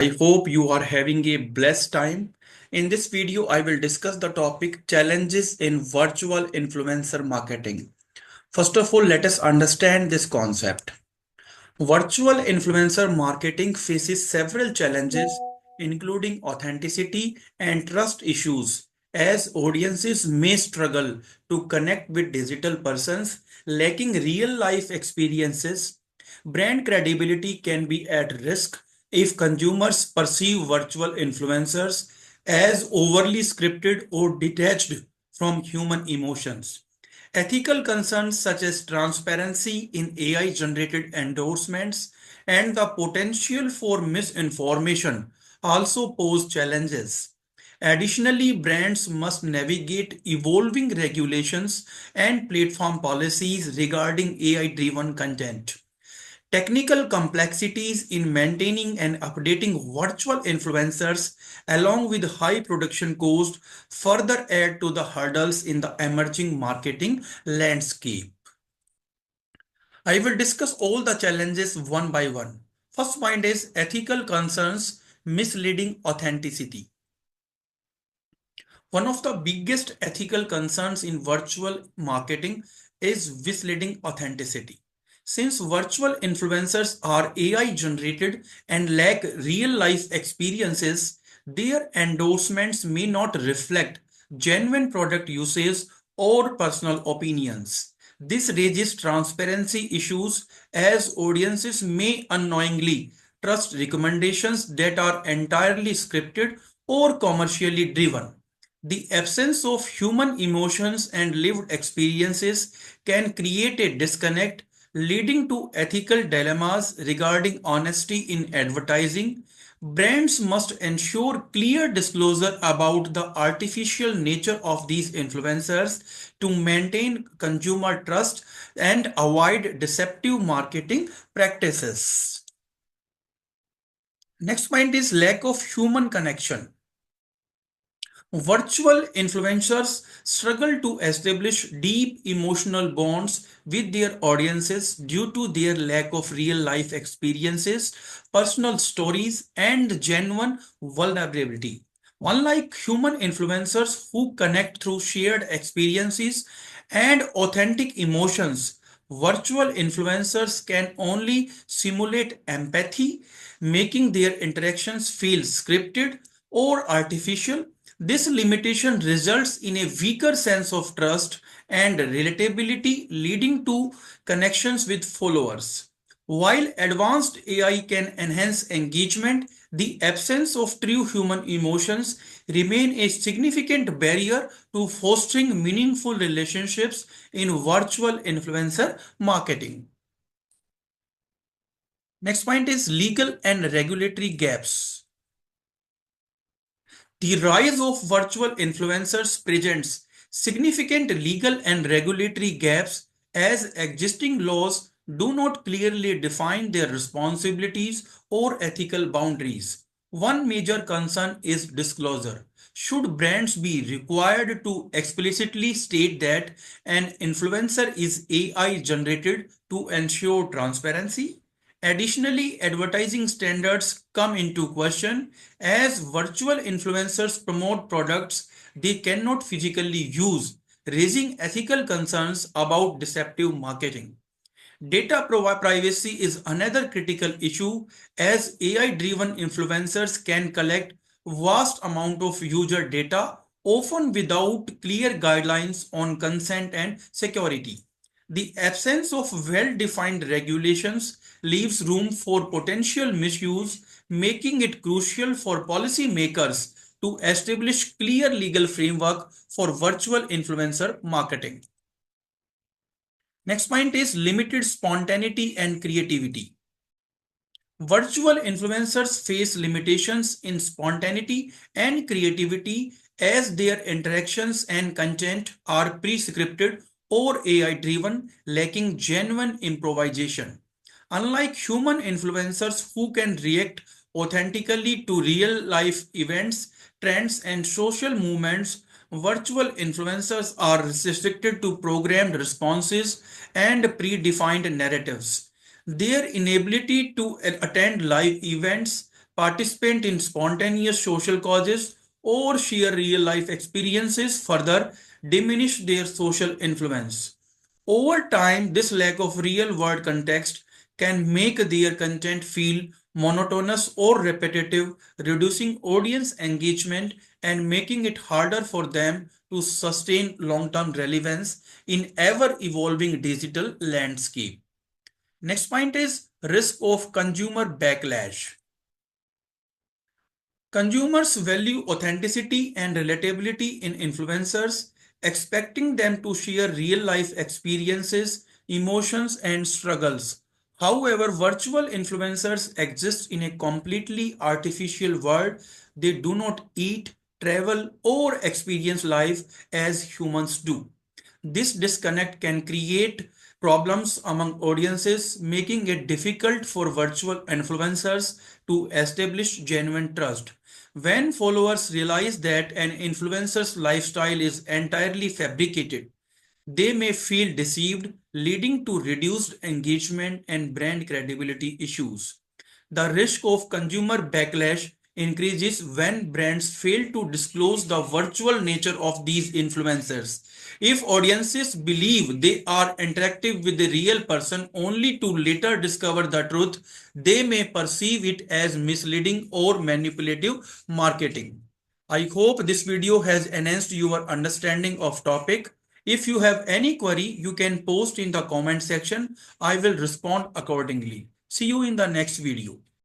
I hope you are having a blessed time. In this video, I will discuss the topic challenges in virtual influencer marketing. First of all, let us understand this concept. Virtual influencer marketing faces several challenges, including authenticity and trust issues, as audiences may struggle to connect with digital persons lacking real life experiences. Brand credibility can be at risk if consumers perceive virtual influencers as overly scripted or detached from human emotions. Ethical concerns such as transparency in AI generated endorsements and the potential for misinformation also pose challenges. Additionally, brands must navigate evolving regulations and platform policies regarding AI driven content. Technical complexities in maintaining and updating virtual influencers, along with high production cost, further add to the hurdles in the emerging marketing landscape. I will discuss all the challenges one by one. First point is ethical concerns, misleading authenticity. One of the biggest ethical concerns in virtual marketing is misleading authenticity. Since virtual influencers are AI generated and lack real life experiences, their endorsements may not reflect genuine product usage or personal opinions. This raises transparency issues as audiences may unknowingly trust recommendations that are entirely scripted or commercially driven. The absence of human emotions and lived experiences can create a disconnect, leading to ethical dilemmas regarding honesty in advertising. Brands must ensure clear disclosure about the artificial nature of these influencers to maintain consumer trust and avoid deceptive marketing practices. Next point is lack of human connection. Virtual influencers struggle to establish deep emotional bonds with their audiences due to their lack of real life experiences, personal stories, and genuine vulnerability. Unlike human influencers who connect through shared experiences and authentic emotions, virtual influencers can only simulate empathy, making their interactions feel scripted or artificial. This limitation results in a weaker sense of trust and relatability, leading to connections with followers. While advanced AI can enhance engagement, the absence of true human emotions remain a significant barrier to fostering meaningful relationships in virtual influencer marketing. Next point is legal and regulatory gaps. The rise of virtual influencers presents significant legal and regulatory gaps as existing laws do not clearly define their responsibilities or ethical boundaries. One major concern is disclosure. Should brands be required to explicitly state that an influencer is AI generated to ensure transparency? Additionally, advertising standards come into question as virtual influencers promote products they cannot physically use, raising ethical concerns about deceptive marketing. Data privacy is another critical issue as AI-driven influencers can collect vast amount of user data, often without clear guidelines on consent and security. The absence of well-defined regulations leaves room for potential misuse, making it crucial for policymakers to establish clear legal framework for virtual influencer marketing. Next point is limited spontaneity and creativity. Virtual influencers face limitations in spontaneity and creativity as their interactions and content are pre-scripted or AI driven, lacking genuine improvisation. Unlike human influencers who can react authentically to real life events, trends, and social movements, virtual influencers are restricted to programmed responses and predefined narratives. Their inability to attend live events, participate in spontaneous social causes, or share real life experiences further diminish their social influence. Over time, this lack of real world context can make their content feel monotonous or repetitive, reducing audience engagement and making it harder for them to sustain long term relevance in ever evolving digital landscape. Next point is risk of consumer backlash. Consumers value authenticity and relatability in influencers, expecting them to share real life experiences, emotions, and struggles. However, virtual influencers exist in a completely artificial world. They do not eat, travel, or experience life as humans do. This disconnect can create problems among audiences, making it difficult for virtual influencers to establish genuine trust. When followers realize that an influencer's lifestyle is entirely fabricated, they may feel deceived, leading to reduced engagement and brand credibility issues. The risk of consumer backlash increases when brands fail to disclose the virtual nature of these influencers. If audiences believe they are interactive with the real person only to later discover the truth, they may perceive it as misleading or manipulative marketing. I hope this video has enhanced your understanding of topic. If you have any query, you can post in the comment section. I will respond accordingly. See you in the next video.